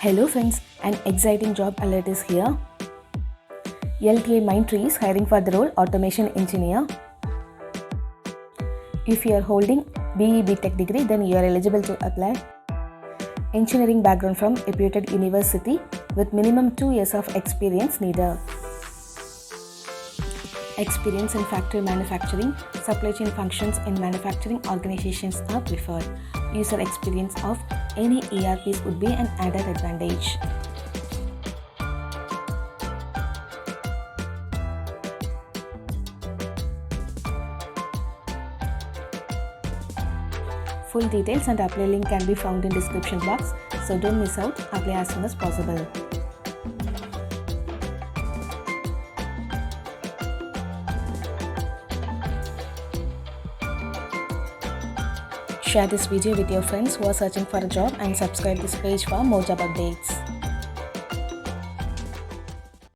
Hello friends, an exciting job alert is here. LTIMindtree is hiring for the role Automation Engineer. If you are holding B.Tech degree, then you are eligible to apply. Engineering background from reputed university with minimum 2 years of experience needed. Experience in factory manufacturing, supply chain functions in manufacturing organizations are preferred. User experience of any ERPs would be an added advantage. Full details and apply link can be found in description box, so don't miss out. Apply as soon as possible. Share this video with your friends who are searching for a job and subscribe this page for more job updates.